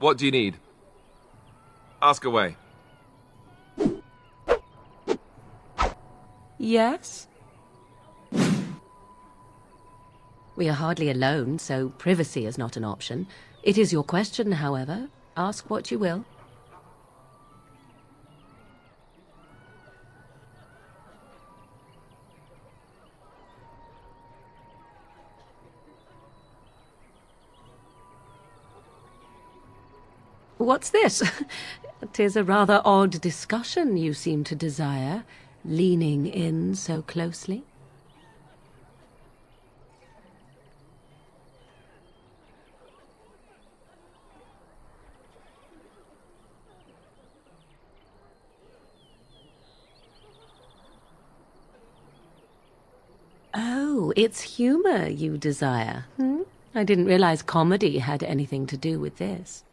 What do you need? Ask away. Yes? We are hardly alone, so privacy is not an option. It is your question, however. Ask what you will. What's this? 'Tis a rather odd discussion you seem to desire, leaning in so closely. Oh, it's humor you desire. I didn't realize comedy had anything to do with this.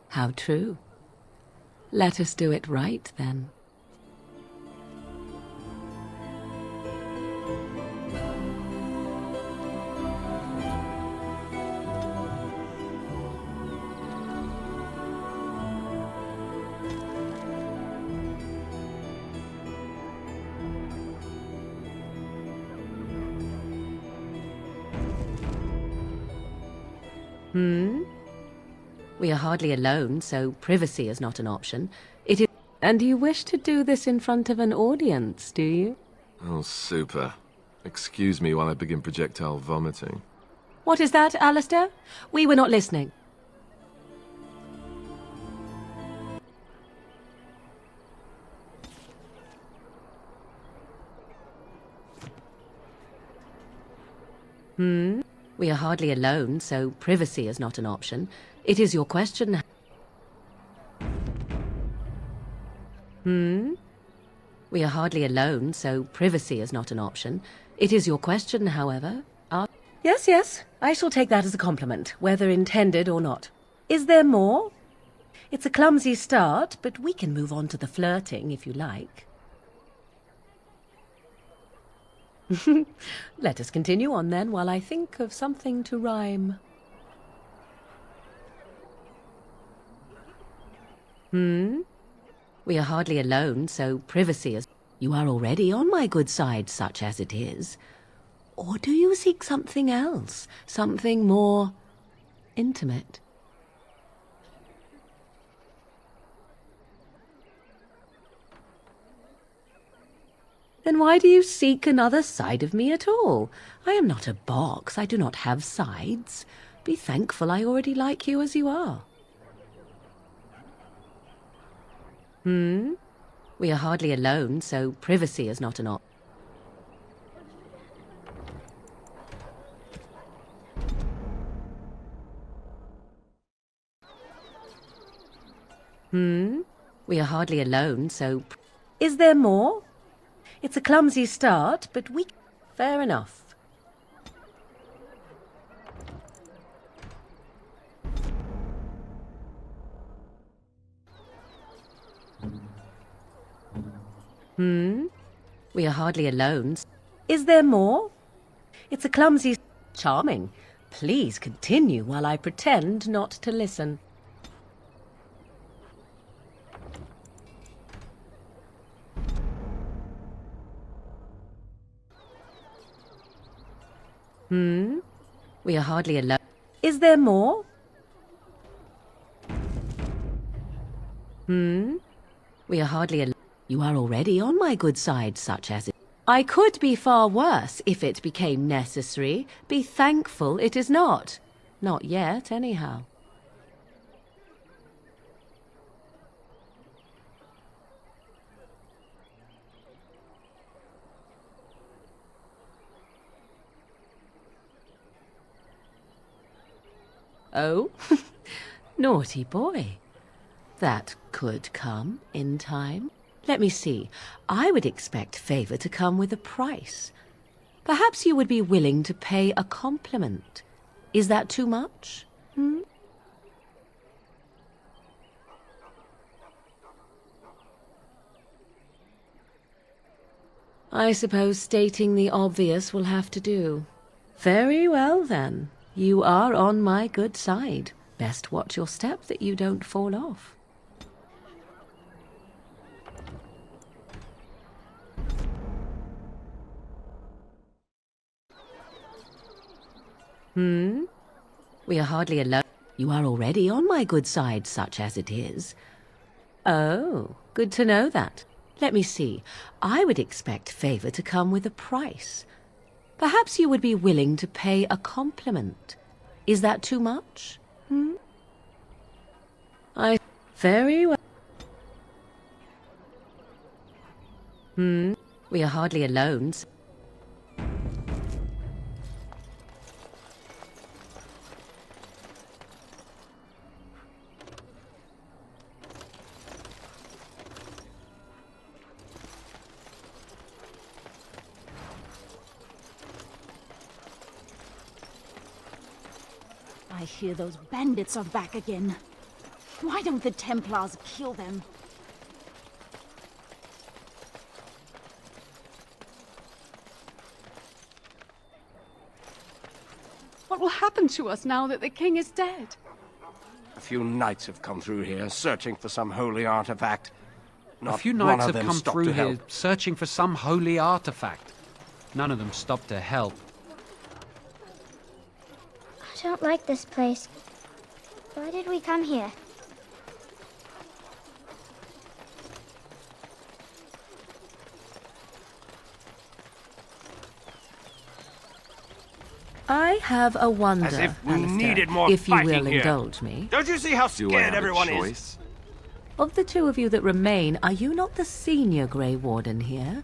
How true. Let us do it right, then. We are hardly alone, so privacy is not an option. It is... And you wish to do this in front of an audience, do you? Oh, super. Excuse me while I begin projectile vomiting. What is that, Alistair? We were not listening. We are hardly alone, so privacy is not an option. It is your question. We are hardly alone, so privacy is not an option. It is your question, however. Yes, yes, I shall take that as a compliment, whether intended or not. Is there more? It's a clumsy start, but we can move on to the flirting if you like. Let us continue on then, while I think of something to rhyme. We are hardly alone, so privacy is... You are already on my good side, such as it is. Or do you seek something else? Something more intimate? Then why do you seek another side of me at all? I am not a box. I do not have sides. Be thankful I already like you as you are. We are hardly alone, so privacy is not an option. We are hardly alone, so... Is there more? It's a clumsy start, but we... Fair enough. We are hardly alone. Is there more? It's a clumsy... Charming. Please continue while I pretend not to listen. We are hardly alone. Is there more? We are hardly alone. You are already on my good side, such as it... I could be far worse if it became necessary. Be thankful it is not. Not yet, anyhow. Oh, naughty boy. That could come in time. Let me see. I would expect favor to come with a price. Perhaps you would be willing to pay a compliment. Is that too much? I suppose stating the obvious will have to do. Very well, then. You are on my good side. Best watch your step that you don't fall off. We are hardly alone. You are already on my good side, such as it is. Oh, good to know that. Let me see. I would expect favor to come with a price. Perhaps you would be willing to pay a compliment. Is that too much? Very well. We are hardly alone. I hear those bandits are back again. Why don't the Templars kill them? What will happen to us now that the king is dead? A few knights have come through here searching for some holy artifact. Not A few one knights of have them come stopped through to here help. searching for some holy artifact. None of them stopped to help. I don't like this place. Why did we come here? I have a wonder, As if we Alistair, needed more if you fighting will here. indulge me. Don't you see how Do I scared have everyone a is? choice? Of the two of you that remain, are you not the senior Grey Warden here?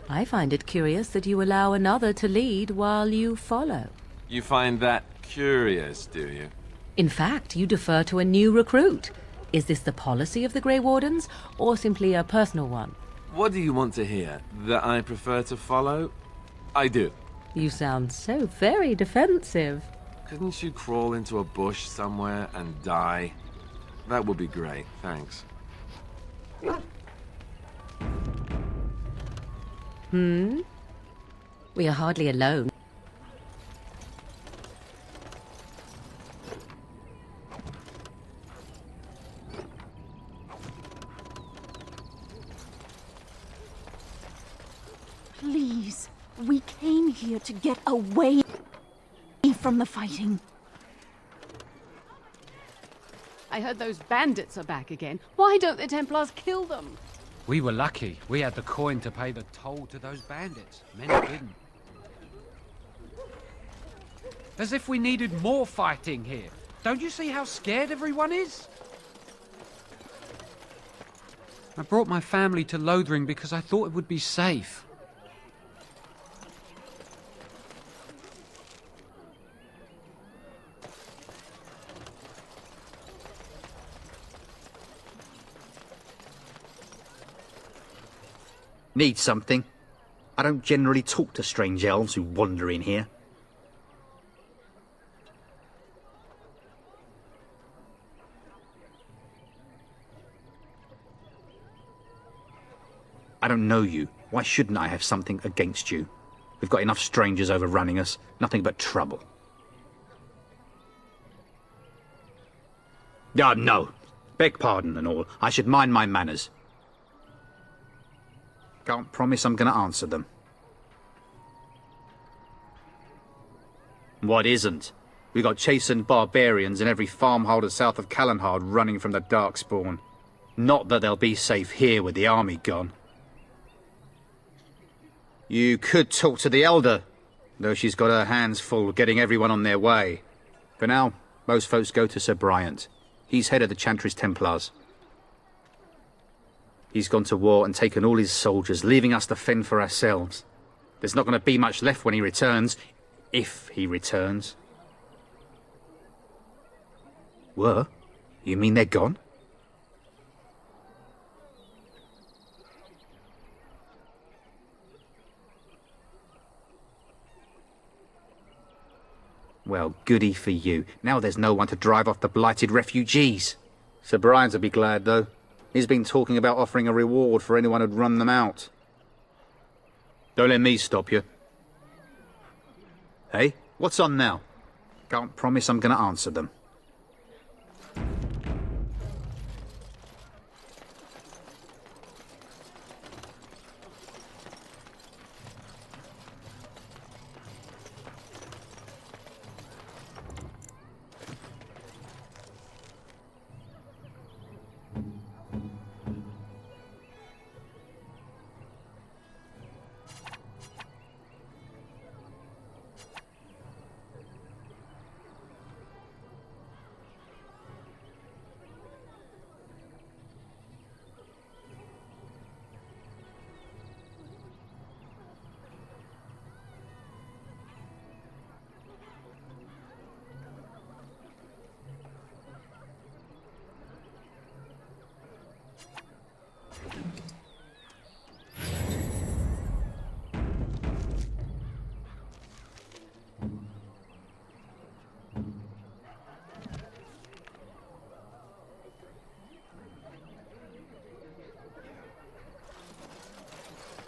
I find it curious that you allow another to lead while you follow. You find that curious, do you? In fact, you defer to a new recruit. Is this the policy of the Grey Wardens, or simply a personal one? What do you want to hear? That I prefer to follow? I do. You sound so very defensive. Couldn't you crawl into a bush somewhere and die? That would be great, thanks. We are hardly alone. Please, we came here to get away from the fighting. I heard those bandits are back again. Why don't the Templars kill them? We were lucky. We had the coin to pay the toll to those bandits. Many didn't. As if we needed more fighting here. Don't you see how scared everyone is? I brought my family to Lothering because I thought it would be safe. Need something? I don't generally talk to strange elves who wander in here. I don't know you. Why shouldn't I have something against you? We've got enough strangers overrunning us. Nothing but trouble. Ah, no. Beg pardon and all. I should mind my manners. Can't promise I'm going to answer them. What isn't? We got chastened barbarians in every farmholder south of Callanhard running from the Darkspawn. Not that they'll be safe here with the army gone. You could talk to the Elder, though she's got her hands full getting everyone on their way. For now, most folks go to Sir Bryant. He's head of the Chantry's Templars. He's gone to war and taken all his soldiers, leaving us to fend for ourselves. There's not going to be much left when he returns, if he returns. Were? You mean they're gone? Well, goody for you. Now there's no one to drive off the blighted refugees. Sir Brian'll be glad, though. He's been talking about offering a reward for anyone who'd run them out. Don't let me stop you. Hey, what's on now? Can't promise I'm going to answer them.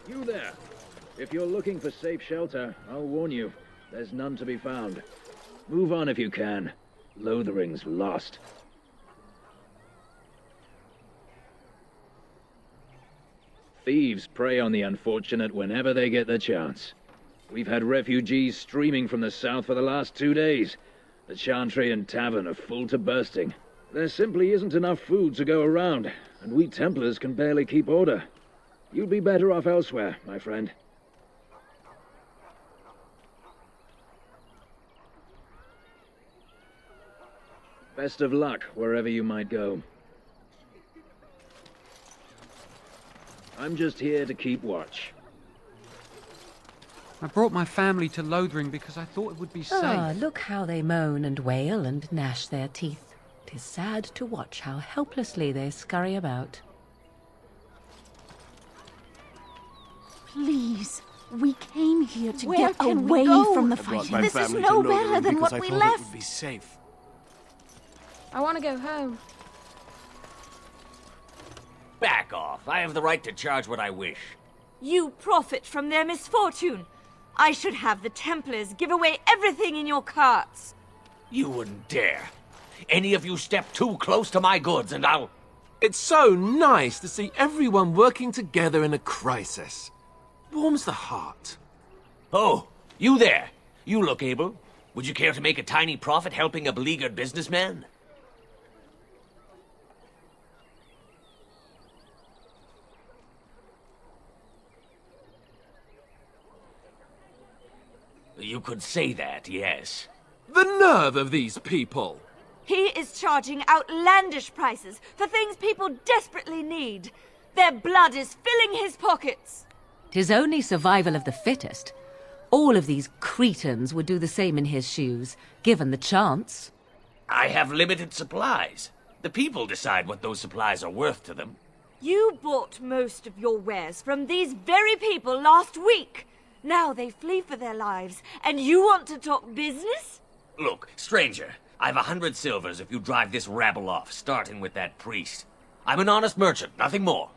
You there! If you're looking for safe shelter, I'll warn you, there's none to be found. Move on if you can. Lothering's lost. Thieves prey on the unfortunate whenever they get the chance. We've had refugees streaming from the south for the last 2 days. The Chantry and Tavern are full to bursting. There simply isn't enough food to go around, and we Templars can barely keep order. You'd be better off elsewhere, my friend. Best of luck wherever you might go. I'm just here to keep watch. I brought my family to Lothering because I thought it would be safe. Ah, look how they moan and wail and gnash their teeth. 'Tis sad to watch how helplessly they scurry about. Please, we came here to Where get can we away go? from the I brought fighting. my This is family no to Lothering better than because what I we thought left. it would be safe. I want to go home. Back off. I have the right to charge what I wish. You profit from their misfortune. I should have the Templars give away everything in your carts. You wouldn't dare. Any of you step too close to my goods and I'll... It's so nice to see everyone working together in a crisis. Warms the heart. Oh, you there. You look able. Would you care to make a tiny profit helping a beleaguered businessman? You could say that, yes. The nerve of these people! He is charging outlandish prices for things people desperately need. Their blood is filling his pockets. 'Tis only survival of the fittest. All of these cretins would do the same in his shoes, given the chance. I have limited supplies. The people decide what those supplies are worth to them. You bought most of your wares from these very people last week. Now they flee for their lives, and you want to talk business? Look, stranger, I've 100 silvers if you drive this rabble off, starting with that priest. I'm an honest merchant, nothing more.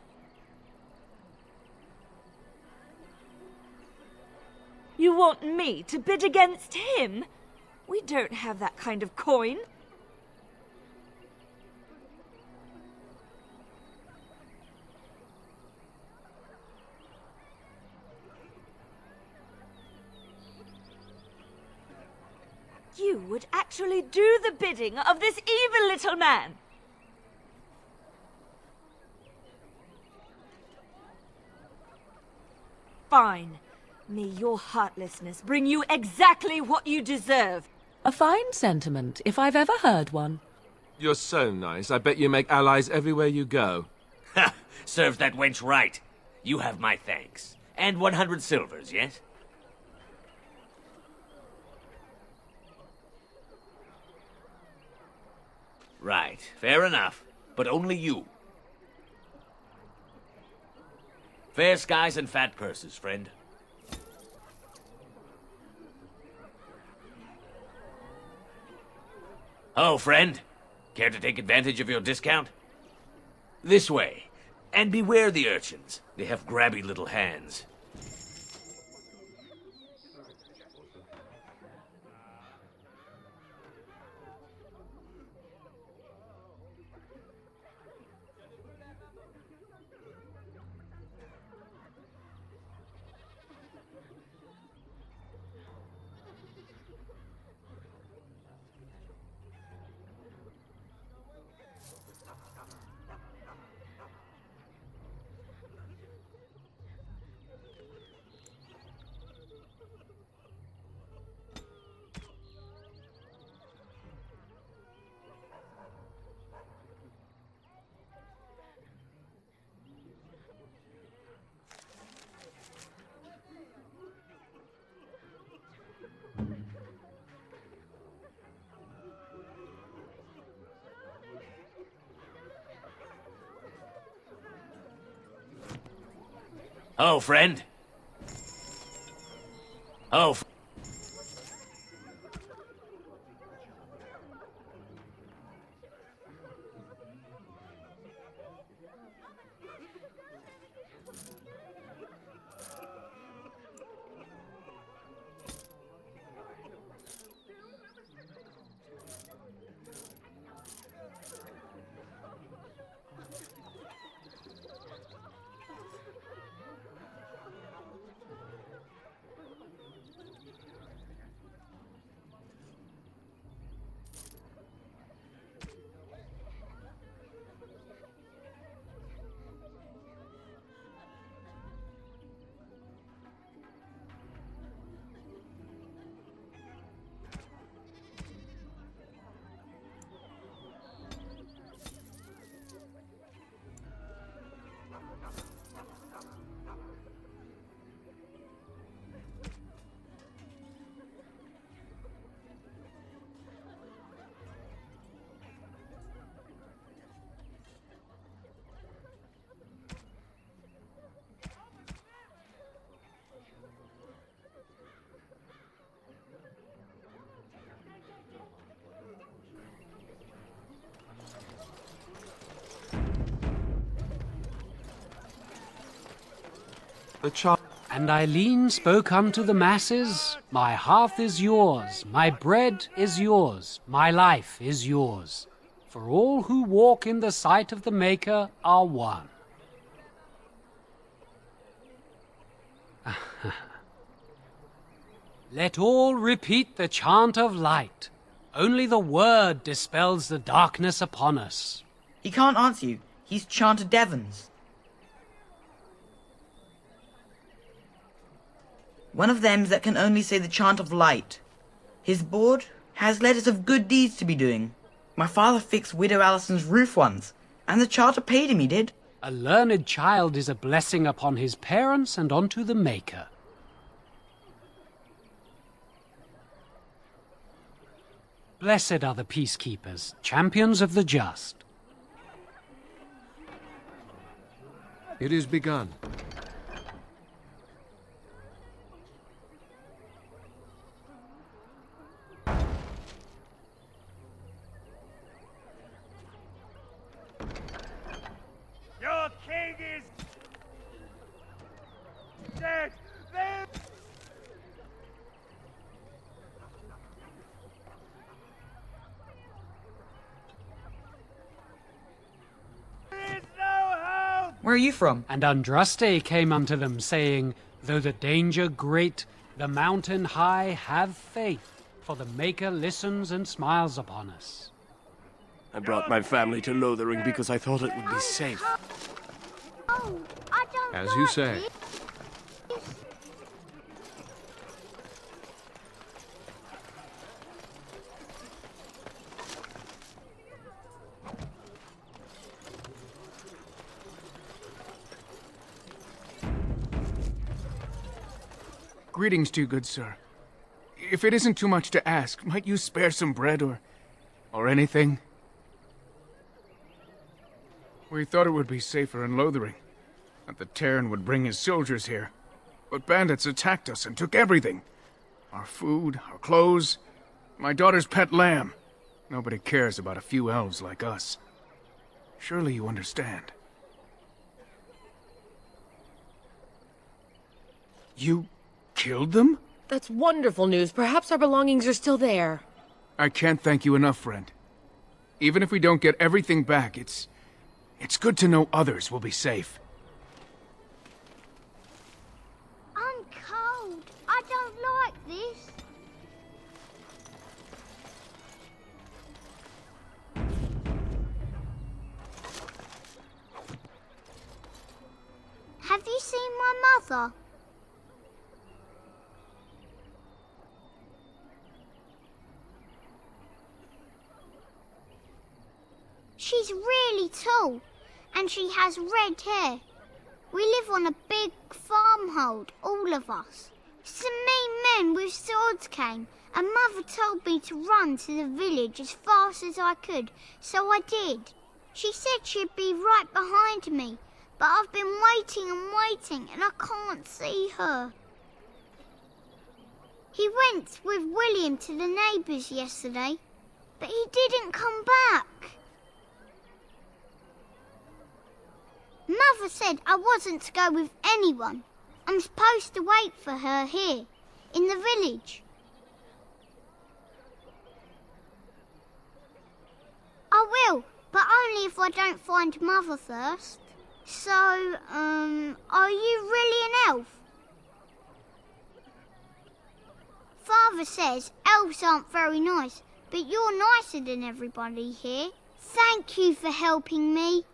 You want me to bid against him? We don't have that kind of coin. You would actually do the bidding of this evil little man. Fine. May your heartlessness bring you exactly what you deserve. A fine sentiment, if I've ever heard one. You're so nice. I bet you make allies everywhere you go. Ha! Serves that wench right. You have my thanks. And 100 silvers, yes? Right, fair enough. But only you. Fair skies and fat purses, friend. Oh, friend. Care to take advantage of your discount? This way. And beware the urchins. They have grabby little hands. Hello, friend. Hello. And Eileen spoke unto the masses, My hearth is yours, my bread is yours, my life is yours. For all who walk in the sight of the Maker are one. Let all repeat the chant of light. Only the word dispels the darkness upon us. He can't answer you. He's chanted Devons. One of them's that can only say the chant of light. His board has letters of good deeds to be doing. My father fixed Widow Allison's roof once, and the charter paid him, he did. A learned child is a blessing upon his parents and unto the Maker. Blessed are the peacekeepers, champions of the just. It is begun. Your king is dead. Where are you from? And Andraste came unto them, saying, Though the danger great, the mountain high, have faith, for the Maker listens and smiles upon us. I brought my family to Lothering because I thought it would be safe. Oh, I don't As you say. this. Greetings to you, good sir. If it isn't too much to ask, might you spare some bread or anything? We thought it would be safer in Lothering, that the Terran would bring his soldiers here. But bandits attacked us and took everything. Our food, our clothes, my daughter's pet lamb. Nobody cares about a few elves like us. Surely you understand. You killed them? That's wonderful news. Perhaps our belongings are still there. I can't thank you enough, friend. Even if we don't get everything back, it's good to know others will be safe. I'm cold. I don't like this. Have you seen my mother? She's really tall, and she has red hair. We live on a big farmhold, all of us. Some mean men with swords came, and Mother told me to run to the village as fast as I could, so I did. She said she'd be right behind me, but I've been waiting and waiting and I can't see her. He went with William to the neighbours yesterday, but he didn't come back. Mother said I wasn't to go with anyone. I'm supposed to wait for her here, in the village. I will, but only if I don't find Mother first. So, are you really an elf? Father says elves aren't very nice, but you're nicer than everybody here. Thank you for helping me.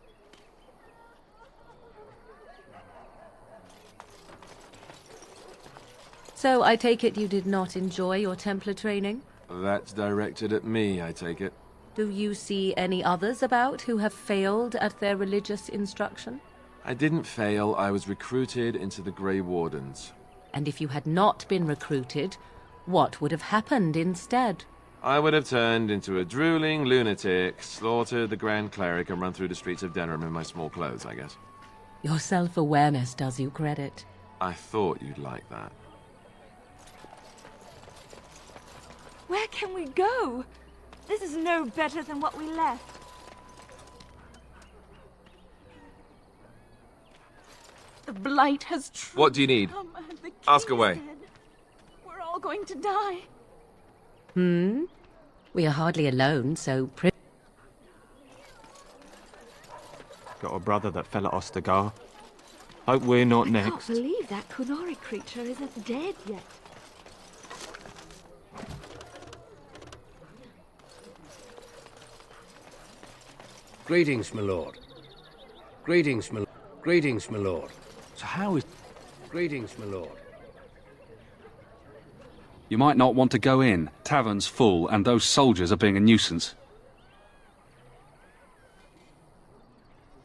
So I take it you did not enjoy your Templar training? That's directed at me, I take it. Do you see any others about who have failed at their religious instruction? I didn't fail, I was recruited into the Grey Wardens. And if you had not been recruited, what would have happened instead? I would have turned into a drooling lunatic, slaughtered the Grand Cleric, and run through the streets of Denham in my small clothes, I guess. Your self-awareness does you credit. I thought you'd like that. Where can we go? This is no better than what we left. The blight has truly What do you need? come, and the Ask king away. said we're all going to die. We are hardly alone, so Got a brother that fell at Ostagar. Hope we're not I next. can't believe that Kunari creature isn't dead yet. Greetings, my lord. Greetings, my Greetings, my lord. So how is... Greetings, my lord. You might not want to go in. Tavern's full, and those soldiers are being a nuisance.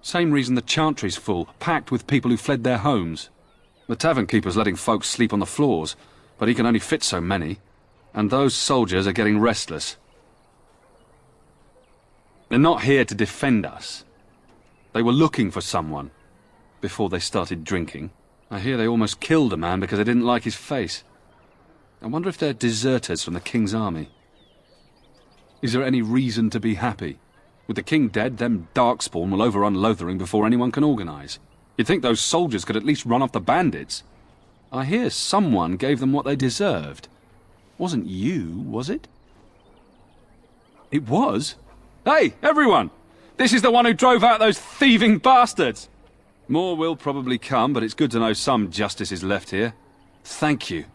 Same reason the Chantry's full, packed with people who fled their homes. The tavern keeper's letting folks sleep on the floors, but he can only fit so many. And those soldiers are getting restless. They're not here to defend us. They were looking for someone before they started drinking. I hear they almost killed a man because they didn't like his face. I wonder if they're deserters from the king's army. Is there any reason to be happy? With the king dead, them darkspawn will overrun Lothering before anyone can organise. You'd think those soldiers could at least run off the bandits. I hear someone gave them what they deserved. Wasn't you, was it? It was? Hey, everyone! This is the one who drove out those thieving bastards! More will probably come, but it's good to know some justice is left here. Thank you.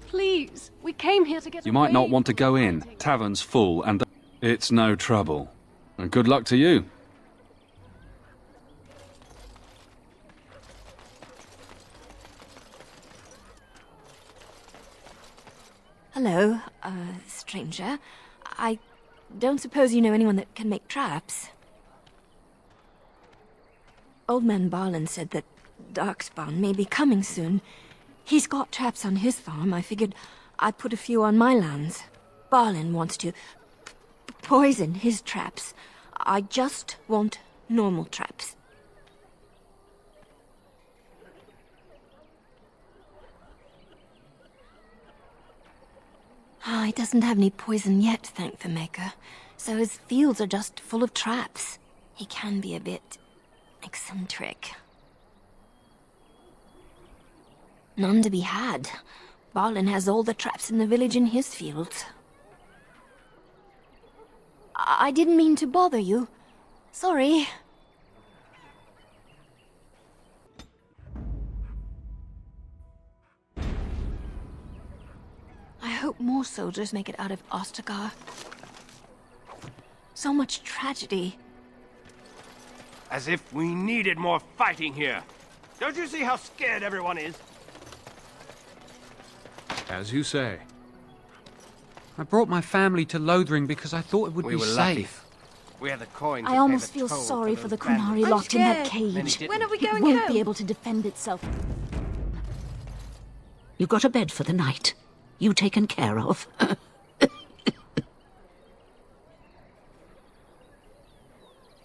Please, we came here to get You might away not want to from go the in. romantic. Tavern's full, and it's no trouble. And good luck to you. Hello, stranger. I don't suppose you know anyone that can make traps? Old man Barlin said that Darkspawn may be coming soon. He's got traps on his farm. I figured I'd put a few on my lands. Barlin wants to poison his traps. I just want normal traps. He doesn't have any poison yet, thank the Maker. So his fields are just full of traps. He can be a bit eccentric. None to be had. Barlin has all the traps in the village in his fields. I didn't mean to bother you. Sorry. I hope more soldiers make it out of Ostagar. So much tragedy. As if we needed more fighting here. Don't you see how scared everyone is? As you say. I brought my family to Lothering because I thought it would We be were safe. lucky. We had the coin to I pay almost the feel toll sorry for those the Kunari bandits. locked in that scared. Then he cage. didn't. When are we It going won't home? be able to defend itself. You got a bed for the night. You taken care of.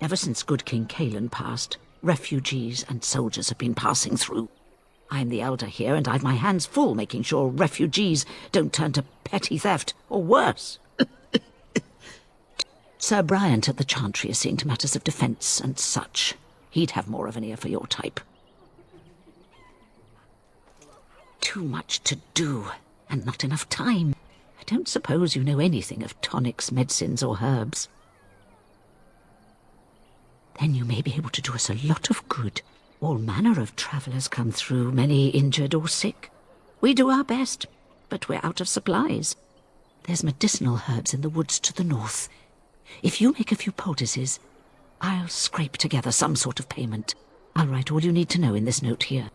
Ever since good King Caelan passed, refugees and soldiers have been passing through. I'm the elder here, and I've my hands full making sure refugees don't turn to petty theft, or worse. Sir Bryant at the Chantry is seeing to matters of defence and such. He'd have more of an ear for your type. Too much to do, and not enough time. I don't suppose you know anything of tonics, medicines, or herbs. Then you may be able to do us a lot of good. All manner of travellers come through, many injured or sick. We do our best, but we're out of supplies. There's medicinal herbs in the woods to the north. If you make a few poultices, I'll scrape together some sort of payment. I'll write all you need to know in this note here.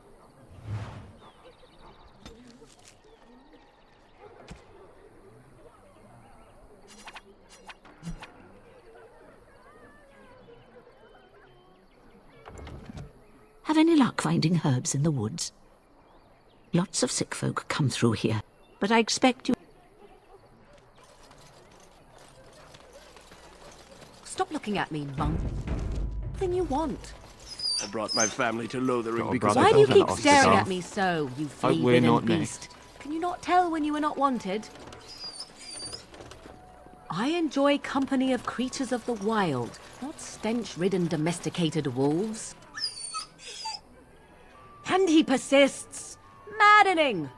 Have any luck finding herbs in the woods? Lots of sick folk come through here, but I expect you... Stop looking at me, monk. Nothing you want. I brought my family to Lothering because... Why do you keep staring at me so, you flea-ridden beast? Next. Can you not tell when you are not wanted? I enjoy company of creatures of the wild, not stench-ridden domesticated wolves. And he persists. Maddening!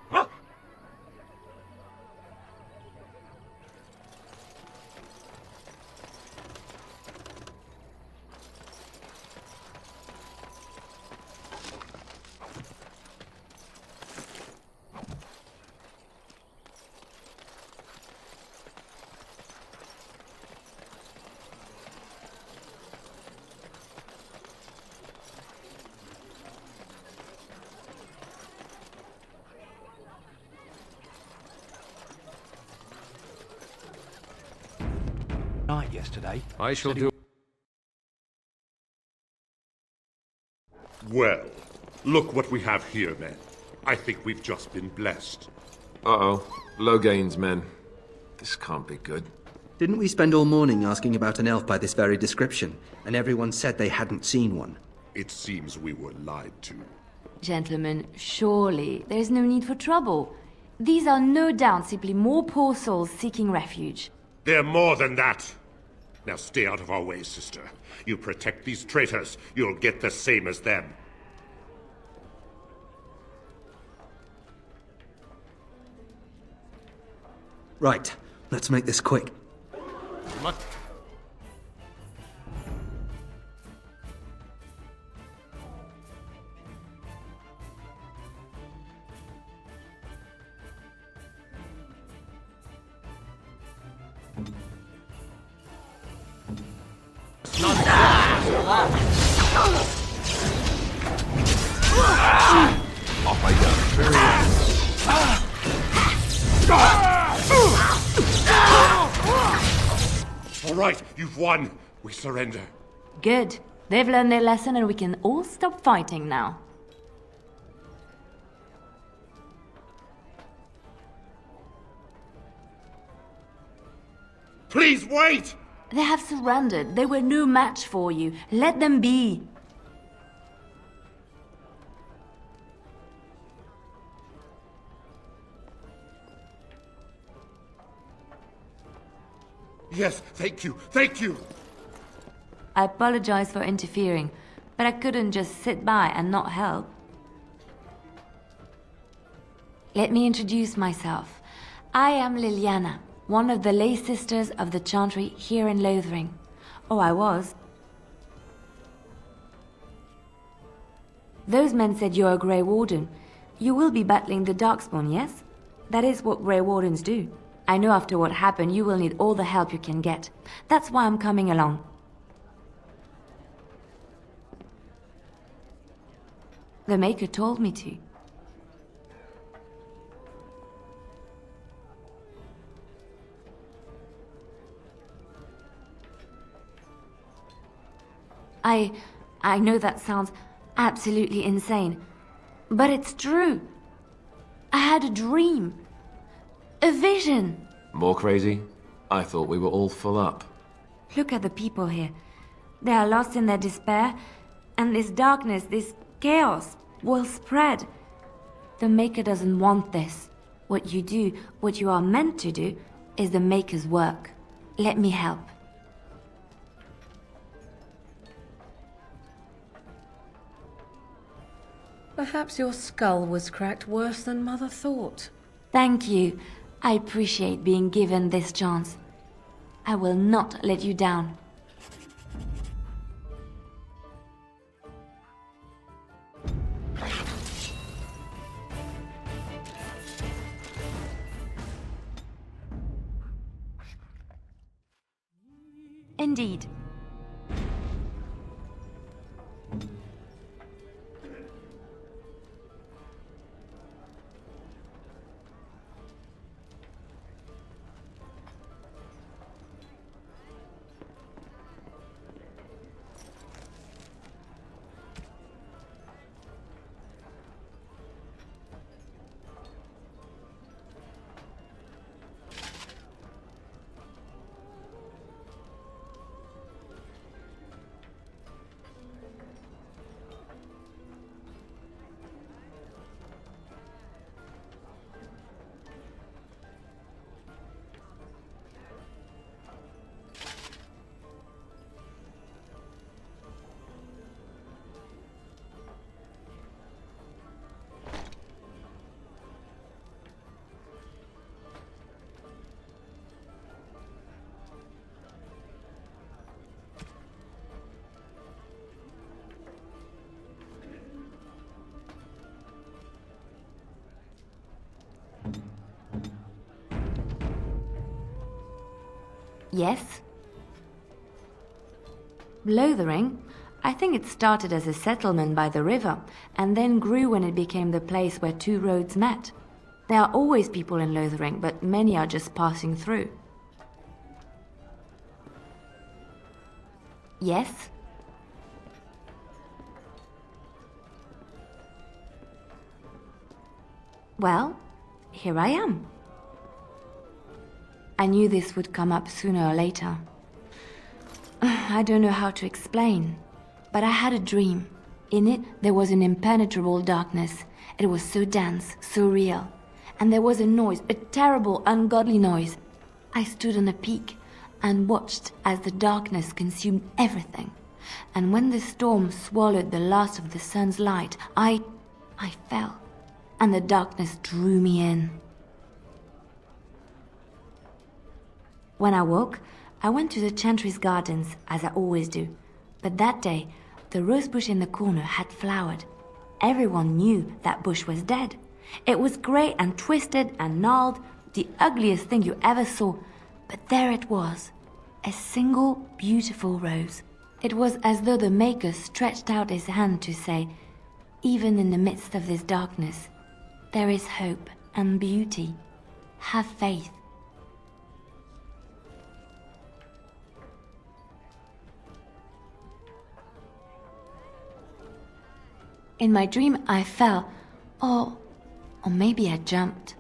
Yesterday. I shall do. Well, look what we have here, men. I think we've just been blessed. Uh-oh. Low gains, men. This can't be good. Didn't we spend all morning asking about an elf by this very description, and everyone said they hadn't seen one? It seems we were lied to. Gentlemen, surely there is no need for trouble. These are no doubt simply more poor souls seeking refuge. They're more than that. Now stay out of our way, sister. You protect these traitors, you'll get the same as them. Right, let's make this quick. What? Off I go. All right, you've won. We surrender. Good. They've learned their lesson and we can all stop fighting now. Please wait! They have surrendered. They were no match for you. Let them be. Yes, thank you, thank you! I apologize for interfering, but I couldn't just sit by and not help. Let me introduce myself. I am Leliana, one of the lay sisters of the Chantry here in Lothering. Oh, I was. Those men said you're a Grey Warden. You will be battling the Darkspawn, yes? That is what Grey Wardens do. I know after what happened you will need all the help you can get. That's why I'm coming along. The Maker told me to. I know that sounds absolutely insane, but it's true. I had a dream. A vision. More crazy? I thought we were all full up. Look at the people here. They are lost in their despair, and this darkness, this chaos, will spread. The Maker doesn't want this. What you do, what you are meant to do, is the Maker's work. Let me help. Perhaps your skull was cracked worse than Mother thought. Thank you. I appreciate being given this chance. I will not let you down. Indeed. Yes? Lothering? I think it started as a settlement by the river, and then grew when it became the place where two roads met. There are always people in Lothering, but many are just passing through. Yes? Well, here I am. I knew this would come up sooner or later. I don't know how to explain, but I had a dream. In it, there was an impenetrable darkness. It was so dense, so real. And there was a noise, a terrible, ungodly noise. I stood on a peak and watched as the darkness consumed everything. And when the storm swallowed the last of the sun's light, I fell, and the darkness drew me in. When I woke, I went to the Chantry's gardens, as I always do. But that day, the rose bush in the corner had flowered. Everyone knew that bush was dead. It was grey and twisted and gnarled, the ugliest thing you ever saw. But there it was, a single beautiful rose. It was as though the Maker stretched out his hand to say, even in the midst of this darkness, there is hope and beauty. Have faith. In my dream, I fell, or maybe I jumped.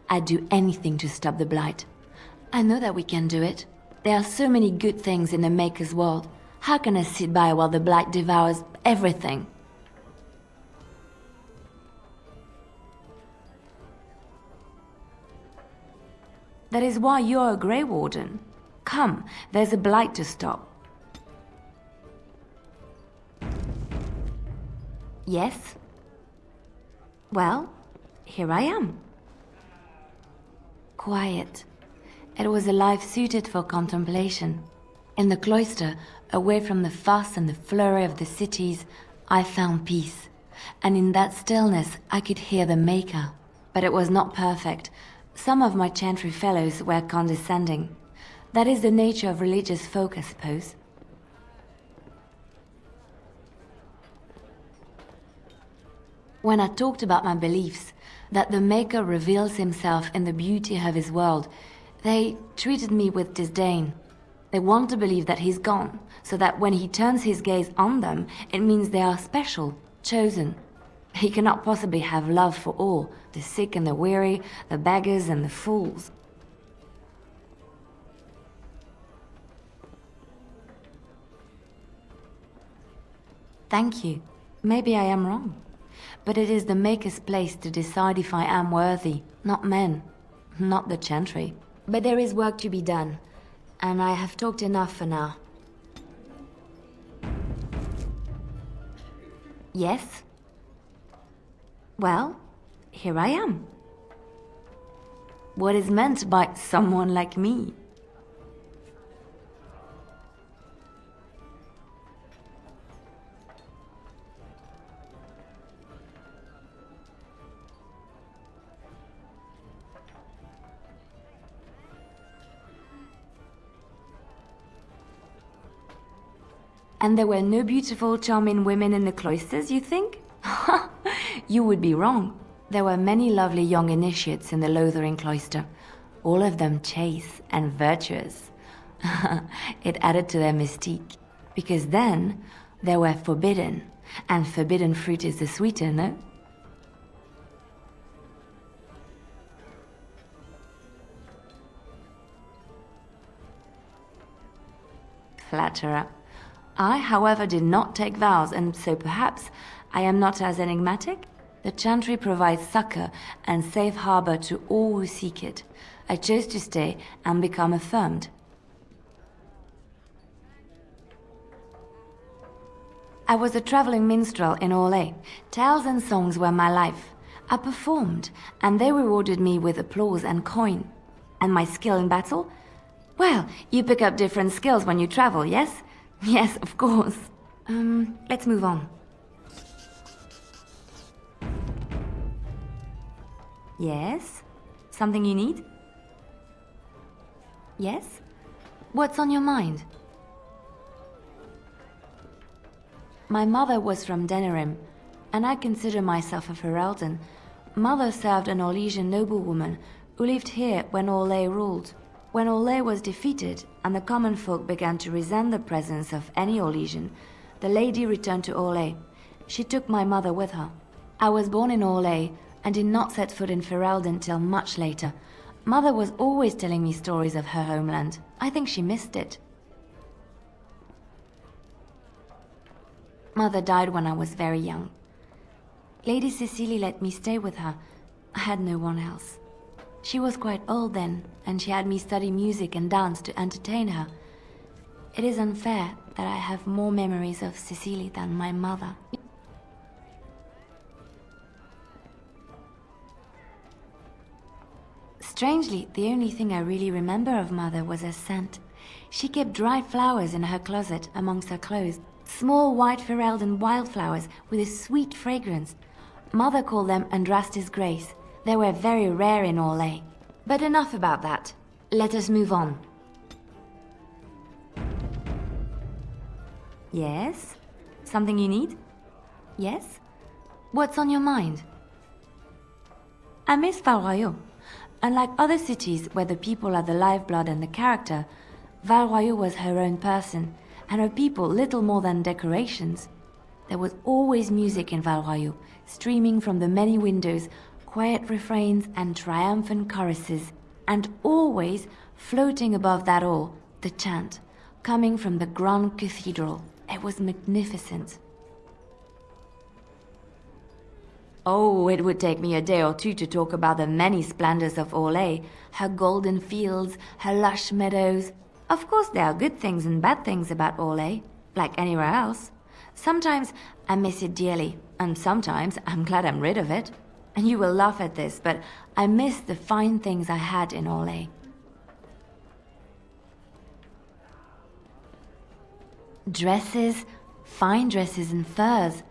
I'd do anything to stop the blight. I know that we can do it. There are so many good things in the Maker's world. How can I sit by while the blight devours everything? That is why you're a Grey Warden. Come, there's a blight to stop. Yes? Well, here I am. Quiet. It was a life suited for contemplation. In the cloister, away from the fuss and the flurry of the cities, I found peace. And in that stillness, I could hear the Maker. But it was not perfect. Some of my Chantry fellows were condescending. That is the nature of religious folk, I suppose. When I talked about my beliefs, that the Maker reveals himself in the beauty of his world, they treated me with disdain. They want to believe that he's gone, so that when he turns his gaze on them, it means they are special, chosen. He cannot possibly have love for all, the sick and the weary, the beggars and the fools. Thank you. Maybe I am wrong. But it is the Maker's place to decide if I am worthy, not men, not the Chantry. But there is work to be done, and I have talked enough for now. Yes? Well, here I am. What is meant by someone like me? And there were no beautiful, charming women in the cloisters, you think? You would be wrong. There were many lovely young initiates in the Lothering cloister, all of them chaste and virtuous. It added to their mystique, because then they were forbidden, and forbidden fruit is the sweeter, no? Flatterer. I, however, did not take vows, and so perhaps I am not as enigmatic? The Chantry provides succor and safe harbor to all who seek it. I chose to stay and become affirmed. I was a traveling minstrel in Orlais. Tales and songs were my life. I performed, and they rewarded me with applause and coin. And my skill in battle? Well, you pick up different skills when you travel, yes? Yes, of course. Let's move on. Yes? Something you need? Yes? What's on your mind? My mother was from Denerim, and I consider myself a Ferelden. Mother served an Orlesian noblewoman who lived here when Orlais ruled. When Orlais was defeated and the common folk began to resent the presence of any Orlesian, the lady returned to Orlais. She took my mother with her. I was born in Orlais and did not set foot in Ferelden till much later. Mother was always telling me stories of her homeland. I think she missed it. Mother died when I was very young. Lady Cecily let me stay with her. I had no one else. She was quite old then, and she had me study music and dance to entertain her. It is unfair that I have more memories of Cecily than my mother. Strangely, the only thing I really remember of Mother was her scent. She kept dried flowers in her closet amongst her clothes. Small white Ferelden wildflowers with a sweet fragrance. Mother called them Andrastis Grace. They were very rare in Orlais. But enough about that. Let us move on. Yes? Something you need? Yes? What's on your mind? I miss Val-Royaux. Unlike other cities where the people are the lifeblood and the character, Val-Royaux was her own person, and her people little more than decorations. There was always music in Val-Royaux, streaming from the many windows, quiet refrains and triumphant choruses, and always, floating above that all, the chant, coming from the Grand Cathedral. It was magnificent. Oh, it would take me a day or two to talk about the many splendors of Orlais, her golden fields, her lush meadows. Of course, there are good things and bad things about Orlais, like anywhere else. Sometimes I miss it dearly, and sometimes I'm glad I'm rid of it. And you will laugh at this, but I miss the fine things I had in Orlais. Dresses, fine dresses and furs,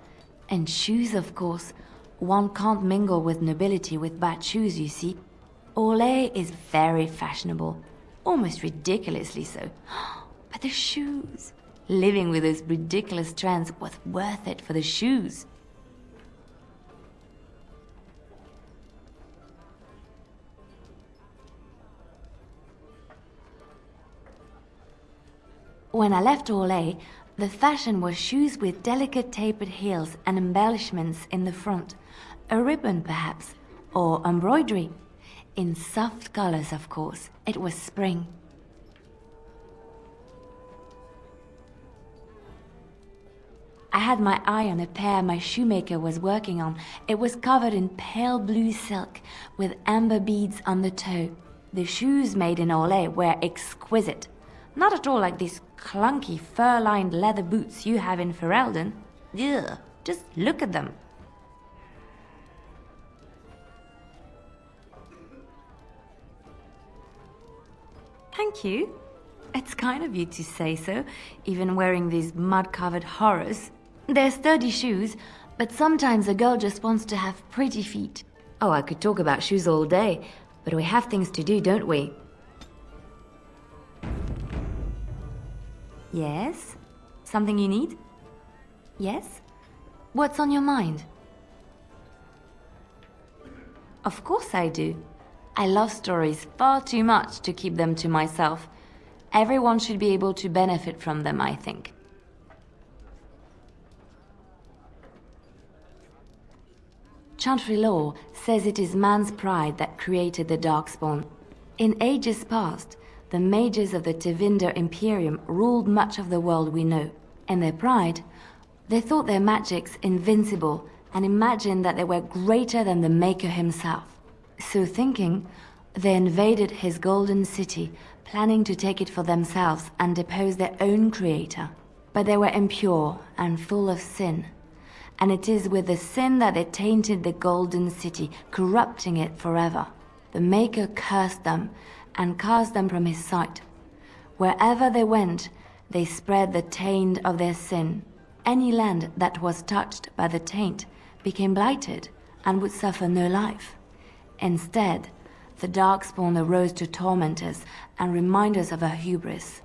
and shoes, of course. One can't mingle with nobility with bad shoes, you see. Orlais is very fashionable, almost ridiculously so. But the shoes, living with those ridiculous trends was worth it for the shoes. When I left Orlais, the fashion was shoes with delicate tapered heels and embellishments in the front, a ribbon perhaps, or embroidery. In soft colors, of course. It was spring. I had my eye on a pair my shoemaker was working on. It was covered in pale blue silk with amber beads on the toe. The shoes made in Olay were exquisite. Not at all like these clunky fur-lined leather boots you have in Ferelden. Ugh, just look at them. Thank you. It's kind of you to say so, even wearing these mud-covered horrors. They're sturdy shoes, but sometimes a girl just wants to have pretty feet. Oh, I could talk about shoes all day, but we have things to do, don't we? Yes? Something you need? Yes? What's on your mind? Of course I do. I love stories far too much to keep them to myself. Everyone should be able to benefit from them, I think. Chantry law says it is man's pride that created the Darkspawn. In ages past, the mages of the Tevinder Imperium ruled much of the world we know. In their pride, they thought their magics invincible and imagined that they were greater than the Maker himself. So thinking, they invaded his golden city, planning to take it for themselves and depose their own creator. But they were impure and full of sin. And it is with the sin that they tainted the golden city, corrupting it forever. The Maker cursed them and cast them from his sight. Wherever they went, they spread the taint of their sin. Any land that was touched by the taint became blighted and would suffer no life. Instead, the Darkspawn arose to torment us and remind us of our hubris.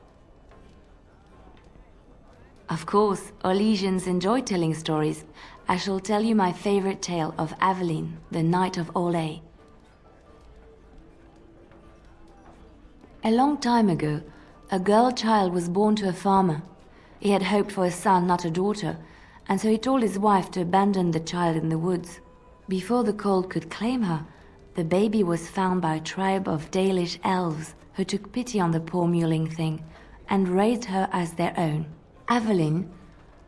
Of course, Orlesians enjoy telling stories. I shall tell you my favorite tale of Aveline, the Knight of Olay. A long time ago, a girl child was born to a farmer. He had hoped for a son, not a daughter, and so he told his wife to abandon the child in the woods. Before the cold could claim her, the baby was found by a tribe of Dalish elves who took pity on the poor mewling thing and raised her as their own. Aveline,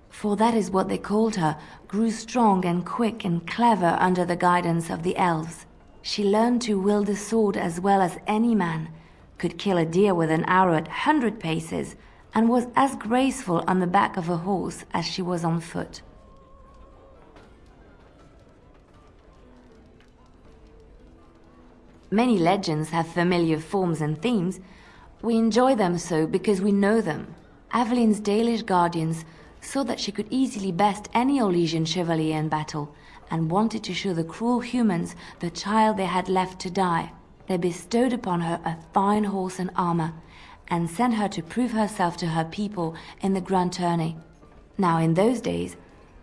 for that is what they called her, grew strong and quick and clever under the guidance of the elves. She learned to wield the sword as well as any man, could kill a deer with an arrow at 100 paces, and was as graceful on the back of a horse as she was on foot. Many legends have familiar forms and themes. We enjoy them so because we know them. Aveline's Dalish guardians saw that she could easily best any Orlesian chevalier in battle, and wanted to show the cruel humans the child they had left to die. They bestowed upon her a fine horse and armor, and sent her to prove herself to her people in the grand tourney. Now in those days,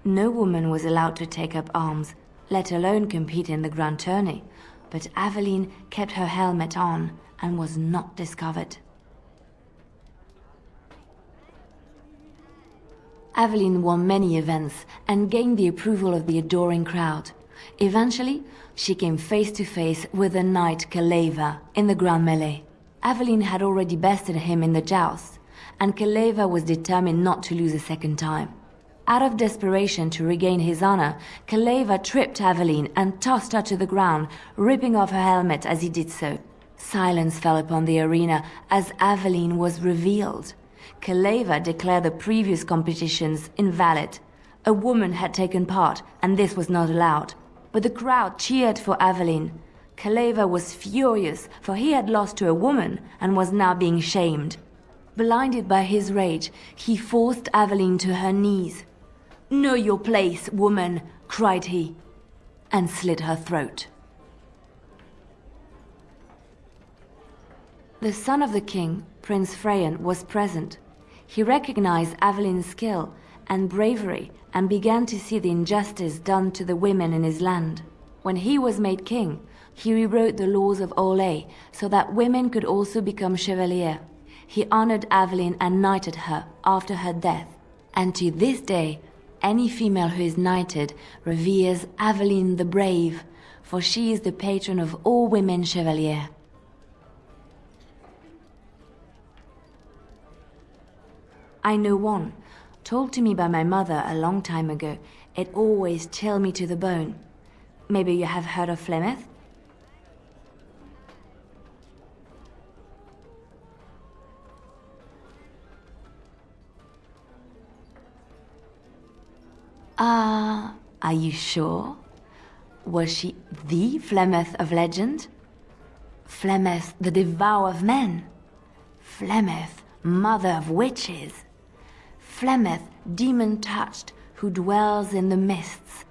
no woman was allowed to take up arms, let alone compete in the grand tourney, but Aveline kept her helmet on and was not discovered. Aveline won many events and gained the approval of the adoring crowd. Eventually, she came face to face with the knight Kaleva in the grand melee. Aveline had already bested him in the joust, and Kaleva was determined not to lose a second time. Out of desperation to regain his honor, Kaleva tripped Aveline and tossed her to the ground, ripping off her helmet as he did so. Silence fell upon the arena as Aveline was revealed. Kaleva declared the previous competitions invalid. A woman had taken part, and this was not allowed. But the crowd cheered for Aveline. Kaleva was furious, for he had lost to a woman and was now being shamed. Blinded by his rage, he forced Aveline to her knees. "Know your place, woman," cried he, and slit her throat. The son of the king, Prince Freyan, was present. He recognized Aveline's skill and bravery and began to see the injustice done to the women in his land. When he was made king, he rewrote the laws of Olay so that women could also become chevalier. He honored Aveline and knighted her after her death. And to this day, any female who is knighted reveres Aveline the Brave, for she is the patron of all women chevalier. I know one, told to me by my mother a long time ago. It always chilled me to the bone. Maybe you have heard of Flemeth? Are you sure? Was she the Flemeth of legend? Flemeth, the devourer of men? Flemeth, mother of witches? Flemeth, demon-touched, who dwells in the mists?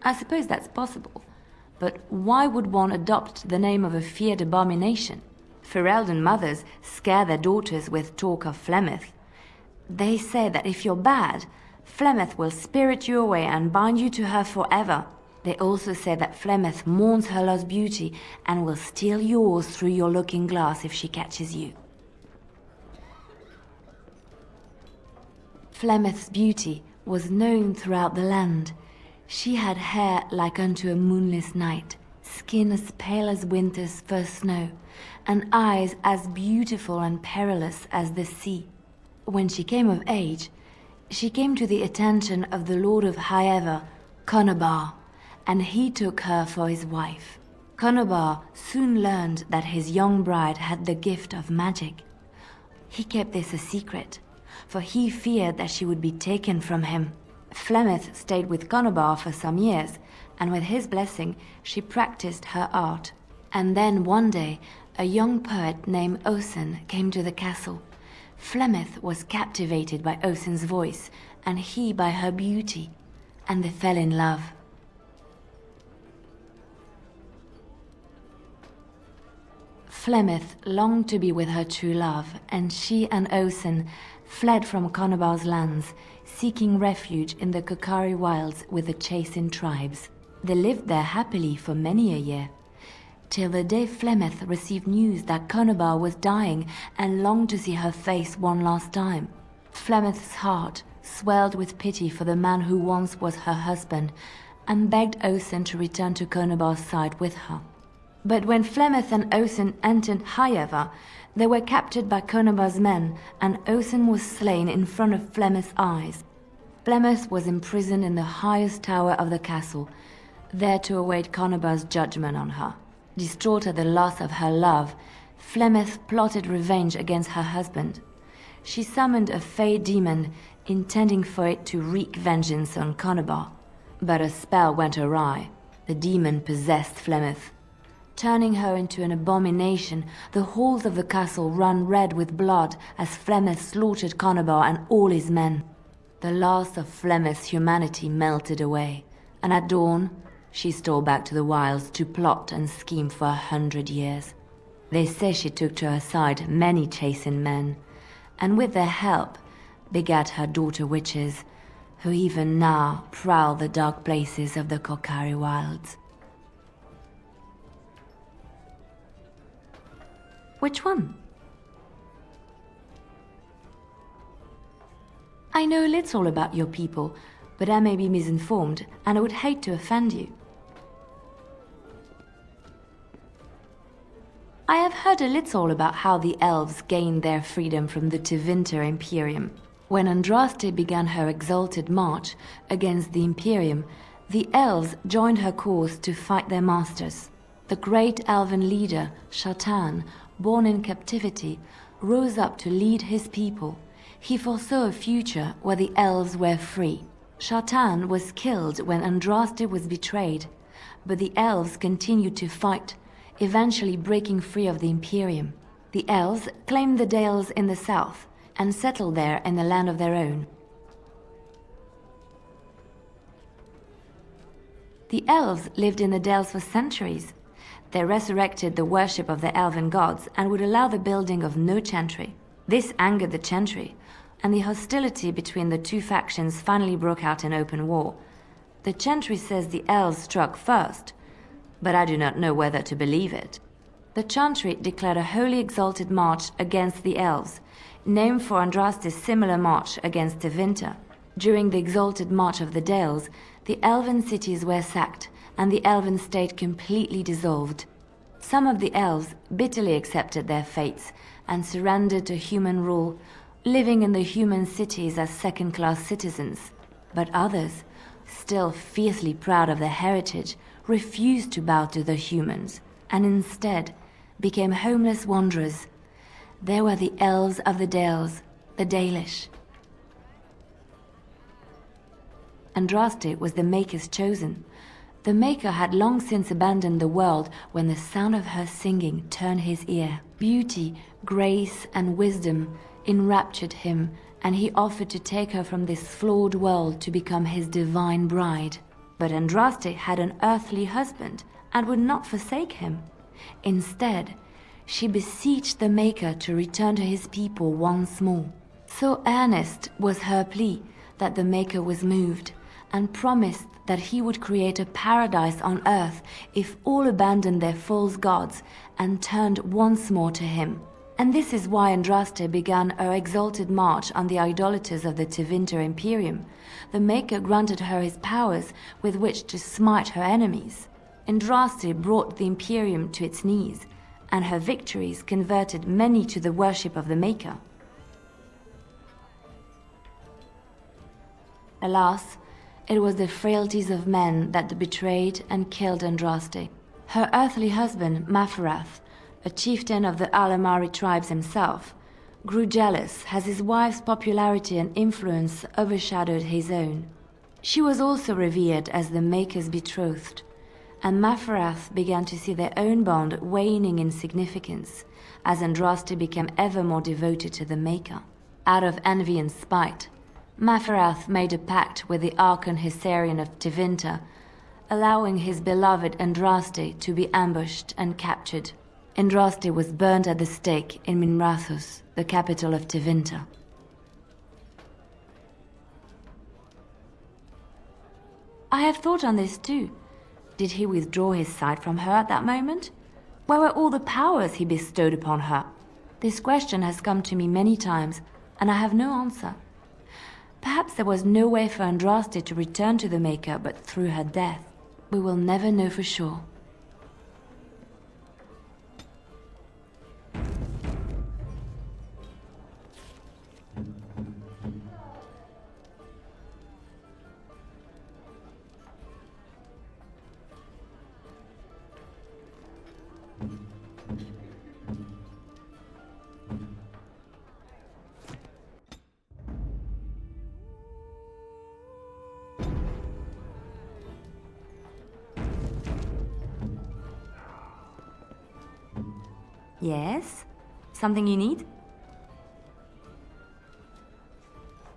I suppose that's possible, but why would one adopt the name of a feared abomination? Ferelden mothers scare their daughters with talk of Flemeth. They say that if you're bad, Flemeth will spirit you away and bind you to her forever. They also say that Flemeth mourns her lost beauty and will steal yours through your looking glass if she catches you. Flemeth's beauty was known throughout the land. She had hair like unto a moonless night, skin as pale as winter's first snow, and eyes as beautiful and perilous as the sea. When she came of age, she came to the attention of the Lord of Highever, Conobar, and he took her for his wife. Conobar soon learned that his young bride had the gift of magic. He kept this a secret, for he feared that she would be taken from him. Flemeth stayed with Conobar for some years, and with his blessing, she practiced her art. And then one day, a young poet named Osen came to the castle. Flemeth was captivated by Osen's voice, and he by her beauty, and they fell in love. Flemeth longed to be with her true love, and she and Osen fled from Conobar's lands, seeking refuge in the Kokari wilds with the Chasing tribes. They lived there happily for many a year, till the day Flemeth received news that Conobar was dying and longed to see her face one last time. Flemeth's heart swelled with pity for the man who once was her husband, and begged Osen to return to Conobar's side with her. But when Flemeth and Osen entered Highever, they were captured by Conobar's men, and Osen was slain in front of Flemeth's eyes. Flemeth was imprisoned in the highest tower of the castle, there to await Conobar's judgment on her. Distraught at the loss of her love, Flemeth plotted revenge against her husband. She summoned a fey demon, intending for it to wreak vengeance on Conobar. But a spell went awry. The demon possessed Flemeth. Turning her into an abomination, the halls of the castle ran red with blood as Flemeth slaughtered Conobar and all his men. The last of Flemeth's humanity melted away, and at dawn, she stole back to the wilds to plot and scheme for 100 years. They say she took to her side many Chasing men, and with their help begat her daughter witches, who even now prowl the dark places of the Kokari wilds. Which one? I know little about your people, but I may be misinformed, and I would hate to offend you. I have heard a little about how the elves gained their freedom from the Tevinter Imperium. When Andraste began her exalted march against the Imperium, the elves joined her cause to fight their masters. The great elven leader, Shatan, born in captivity, rose up to lead his people. He foresaw a future where the elves were free. Shatan was killed when Andraste was betrayed, but the elves continued to fight, eventually breaking free of the Imperium. The elves claimed the Dales in the south and settled there in the land of their own. The elves lived in the Dales for centuries. They resurrected the worship of the elven gods and would allow the building of no chantry. This angered the chantry, and the hostility between the two factions finally broke out in open war. The chantry says the elves struck first, but I do not know whether to believe it. The chantry declared a wholly exalted march against the elves, named for Andraste's similar march against Tevinter. During the exalted march of the Dales, the elven cities were sacked, and the elven state completely dissolved. Some of the elves bitterly accepted their fates and surrendered to human rule, living in the human cities as second-class citizens. But others, still fiercely proud of their heritage, refused to bow to the humans, and instead became homeless wanderers. They were the elves of the Dales, the Dalish. Andraste was the Maker's chosen. The Maker had long since abandoned the world when the sound of her singing turned his ear. Beauty, grace, and wisdom enraptured him, and he offered to take her from this flawed world to become his divine bride. But Andraste had an earthly husband and would not forsake him. Instead, she beseeched the Maker to return to his people once more. So earnest was her plea that the Maker was moved and promised that he would create a paradise on earth if all abandoned their false gods and turned once more to him. And this is why Andraste began her exalted march on the idolaters of the Tevinter Imperium. The Maker granted her his powers with which to smite her enemies. Andraste brought the Imperium to its knees, and her victories converted many to the worship of the Maker. Alas, it was the frailties of men that betrayed and killed Andraste. Her earthly husband, Maferath, a chieftain of the Alamari tribes himself, grew jealous as his wife's popularity and influence overshadowed his own. She was also revered as the Maker's betrothed, and Maferath began to see their own bond waning in significance as Andraste became ever more devoted to the Maker. Out of envy and spite, Maferath made a pact with the Archon Hysarian of Tevinter, allowing his beloved Andraste to be ambushed and captured. Andraste was burned at the stake in Minrathous, the capital of Tevinter. I have thought on this too. Did he withdraw his sight from her at that moment? Where were all the powers he bestowed upon her? This question has come to me many times, and I have no answer. Perhaps there was no way for Andraste to return to the Maker but through her death. We will never know for sure. Yes? Something you need?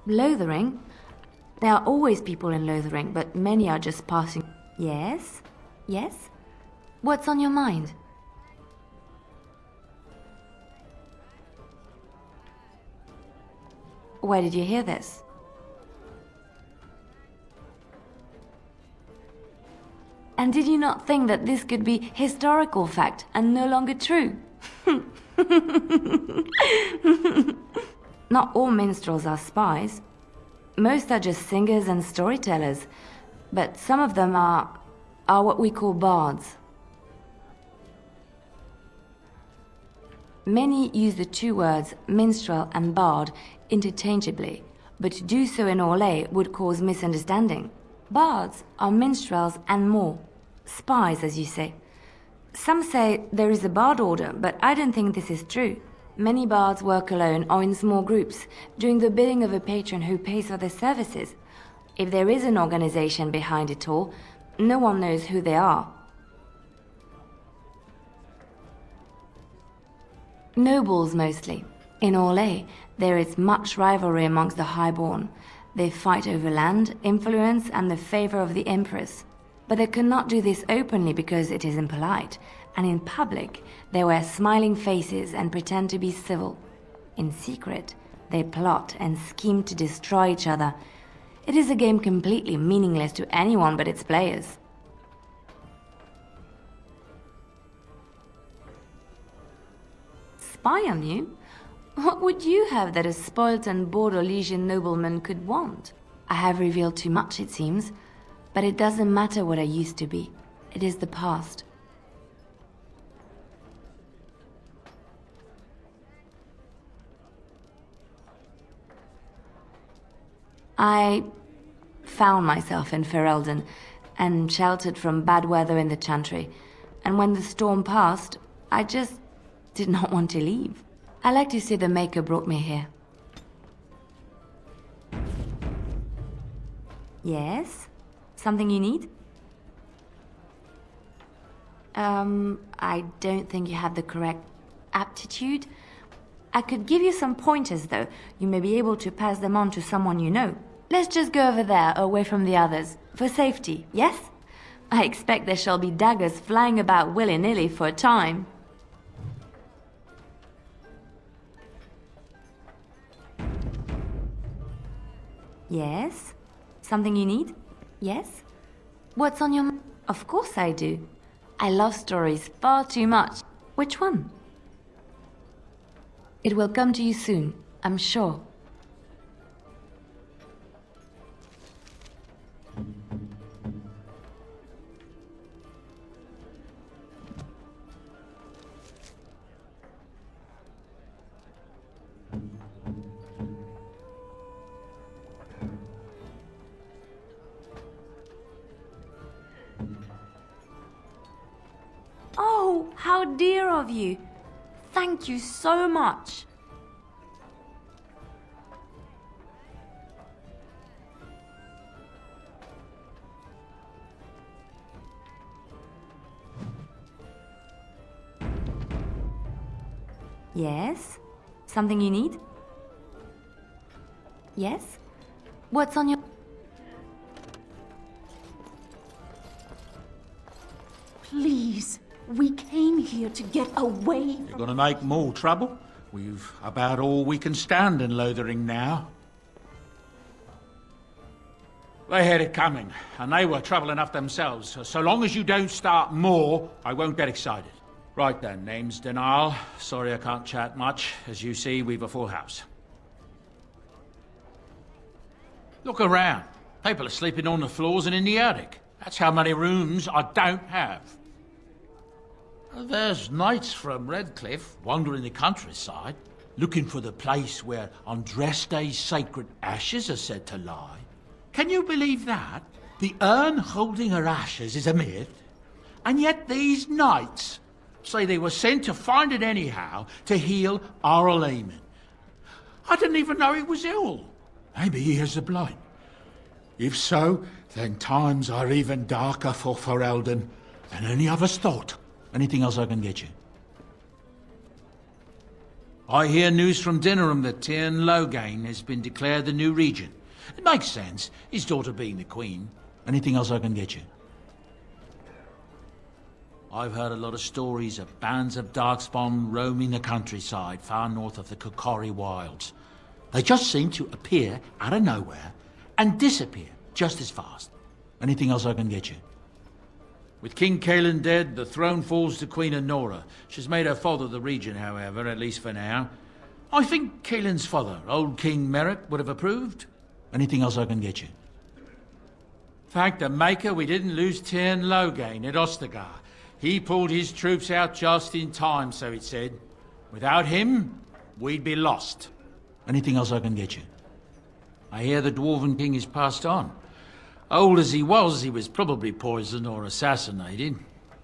Lothering? There are always people in Lothering, but many are just passing. Yes? Yes? What's on your mind? Where did you hear this? And did you not think that this could be historical fact and no longer true? Not all minstrels are spies. Most are just singers and storytellers, but some of them are what we call bards. Many use the two words minstrel and bard interchangeably, but to do so in Orlais would cause misunderstanding. Bards are minstrels and more. Spies, as you say. Some say there is a bard order, but I don't think this is true. Many bards work alone or in small groups, doing the bidding of a patron who pays for their services. If there is an organization behind it all, no one knows who they are. Nobles mostly. In Orlais, there is much rivalry amongst the highborn. They fight over land, influence, and the favor of the empress. But they cannot do this openly because it is impolite, and in public they wear smiling faces and pretend to be civil. In secret, they plot and scheme to destroy each other. It is a game completely meaningless to anyone but its players. Spy on you? What would you have that a spoilt and bored Orlesian nobleman could want? I have revealed too much, it seems. But it doesn't matter what I used to be. It is the past. I found myself in Ferelden and sheltered from bad weather in the Chantry. And when the storm passed, I just did not want to leave. I like to say the Maker brought me here. Yes? Something you need? I don't think you have the correct aptitude. I could give you some pointers, though. You may be able to pass them on to someone you know. Let's just go over there, away from the others. For safety, yes? I expect there shall be daggers flying about willy-nilly for a time. Yes? Something you need? Yes? What's on your mind? Of course I do. I love stories far too much. Which one? It will come to you soon, I'm sure. Oh, how dear of you. Thank you so much. Yes? Something you need? Yes? What's on your... Please, we came here to get away. You're gonna make more trouble? We've about all we can stand in Lothering now. They had it coming, and they were trouble enough themselves. So long as you don't start more, I won't get excited. Right then, name's Denial. Sorry I can't chat much. As you see, we've a full house. Look around. People are sleeping on the floors and in the attic. That's how many rooms I don't have. There's knights from Redcliffe wandering the countryside, looking for the place where Andraste's sacred ashes are said to lie. Can you believe that? The urn holding her ashes is a myth, and yet these knights say they were sent to find it anyhow to heal Arl Eamon. I didn't even know he was ill. Maybe he has the blight. If so, then times are even darker for Ferelden than any of us thought. Anything else I can get you? I hear news from Dinnerham that Tyrn Loghain has been declared the new regent. It makes sense, his daughter being the queen. Anything else I can get you? I've heard a lot of stories of bands of darkspawn roaming the countryside far north of the Kokori wilds. They just seem to appear out of nowhere and disappear just as fast. Anything else I can get you? With King Caelan dead, the throne falls to Queen Anora. She's made her father the regent, however, at least for now. I think Caelan's father, old King Merrick, would have approved. Anything else I can get you? Thank the Maker we didn't lose Tyrn Loghain at Ostagar. He pulled his troops out just in time, so it said. Without him, we'd be lost. Anything else I can get you? I hear the Dwarven King is passed on. Old as he was probably poisoned or assassinated.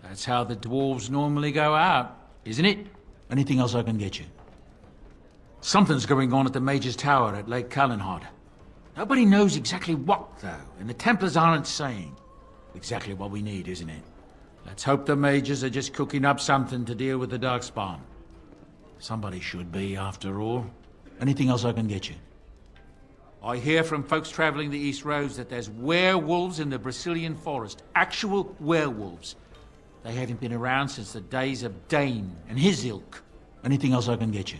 That's how the dwarves normally go out, isn't it? Anything else I can get you? Something's going on at the Mage's Tower at Lake Callanhod. Nobody knows exactly what, though, and the Templars aren't saying. Exactly what we need, isn't it? Let's hope the Mages are just cooking up something to deal with the Darkspawn. Somebody should be, after all. Anything else I can get you? I hear from folks traveling the East Roads that there's werewolves in the Brazilian forest. Actual werewolves. They haven't been around since the days of Dane and his ilk. Anything else I can get you?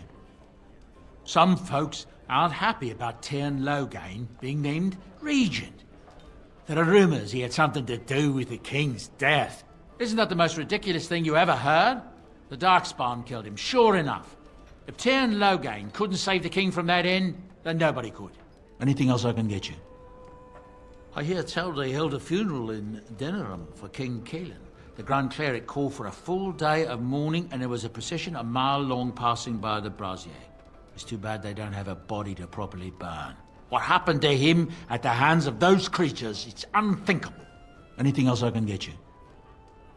Some folks aren't happy about Tyrn Loghain being named regent. There are rumors he had something to do with the king's death. Isn't that the most ridiculous thing you ever heard? The Darkspawn killed him, sure enough. If Tyrn Loghain couldn't save the king from that end, then nobody could. Anything else I can get you? I hear tell they held a funeral in Dinnerham for King Caelan. The Grand Cleric called for a full day of mourning, and there was a procession a mile long passing by the brazier. It's too bad they don't have a body to properly burn. What happened to him at the hands of those creatures, it's unthinkable. Anything else I can get you?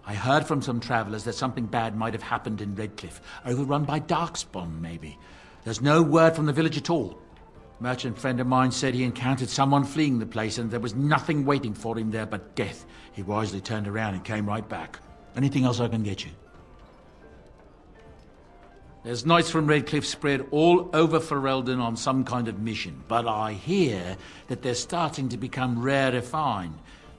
I heard from some travelers that something bad might have happened in Redcliffe, overrun by darkspawn, maybe. There's no word from the village at all. Merchant friend of mine said he encountered someone fleeing the place and there was nothing waiting for him there but death. He wisely turned around and came right back. Anything else I can get you? There's knights from Redcliffe spread all over Ferelden on some kind of mission, but I hear that they're starting to become rare to find.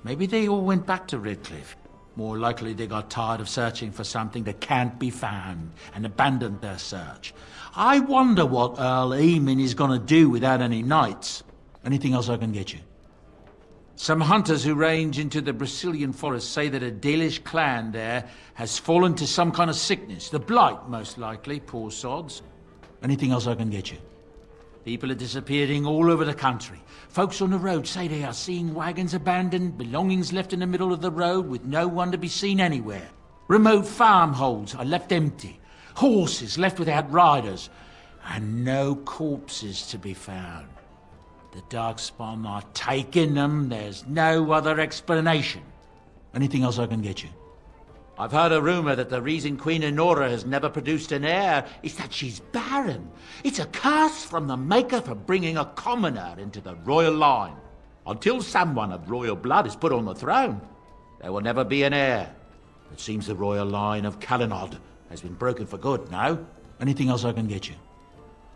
Maybe they all went back to Redcliffe. More likely they got tired of searching for something that can't be found and abandoned their search. I wonder what Earl Eamon is going to do without any knights. Anything else I can get you? Some hunters who range into the Brazilian forest say that a Dalish clan there has fallen to some kind of sickness. The blight, most likely, poor sods. Anything else I can get you? People are disappearing all over the country. Folks on the road say they are seeing wagons abandoned, belongings left in the middle of the road with no one to be seen anywhere. Remote farmholds are left empty. Horses left without riders. And no corpses to be found. The darkspawn are taking them. There's no other explanation. Anything else I can get you? I've heard a rumour that the reason Queen Enora has never produced an heir is that she's barren. It's a curse from the Maker for bringing a commoner into the royal line. Until someone of royal blood is put on the throne, there will never be an heir. It seems the royal line of Calenod has been broken for good now. Anything else I can get you?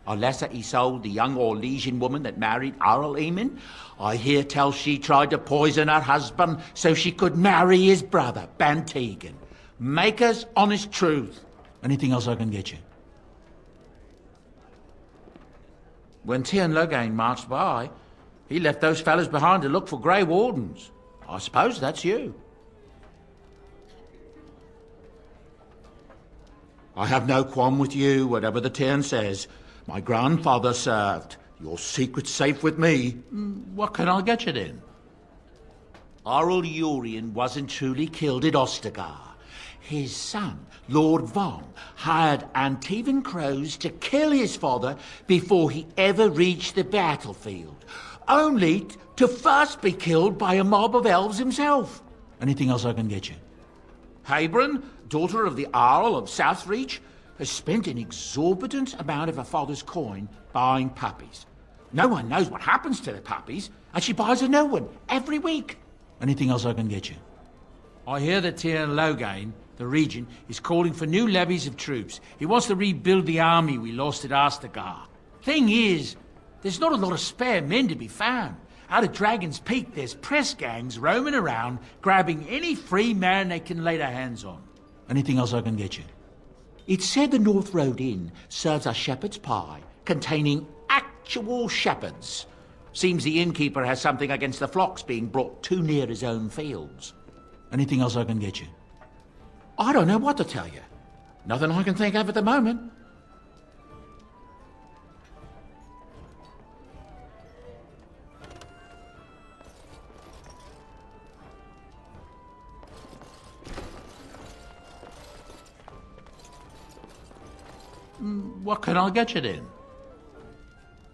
Alessa Isolde, the young Orlesian woman that married Earl Eamon, I hear tell she tried to poison her husband so she could marry his brother, Bantegan. Maker's honest truth. Anything else I can get you? When Tiernan Logain marched by, he left those fellas behind to look for Grey Wardens. I suppose that's you. I have no qualm with you, whatever the Tiernan says. My grandfather served. Your secret's safe with me. What can I get you then? Earl Urian wasn't truly killed at Ostergar. His son, Lord Von, hired Antivan crows to kill his father before he ever reached the battlefield, only to first be killed by a mob of elves himself. Anything else I can get you? Habron, daughter of the Earl of Southreach, has spent an exorbitant amount of her father's coin buying puppies. No one knows what happens to the puppies, and she buys a new one every week. Anything else I can get you? I hear that Tiernan Logain, the regent, is calling for new levies of troops. He wants to rebuild the army we lost at Ostergar. Thing is, there's not a lot of spare men to be found. Out of Dragon's Peak, there's press gangs roaming around, grabbing any free man they can lay their hands on. Anything else I can get you? It's said the North Road Inn serves a shepherd's pie containing actual shepherds. Seems the innkeeper has something against the flocks being brought too near his own fields. Anything else I can get you? I don't know what to tell you. Nothing I can think of at the moment. What can I get you then?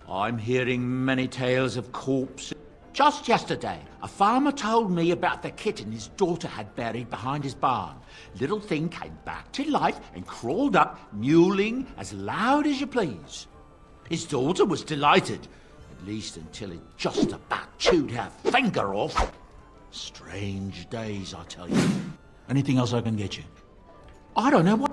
I'm hearing many tales of corpses. Just yesterday, a farmer told me about the kitten his daughter had buried behind his barn. Little thing came back to life and crawled up, mewling as loud as you please. His daughter was delighted, at least until it just about chewed her finger off. Strange days, I tell you. Anything else I can get you? I don't know what...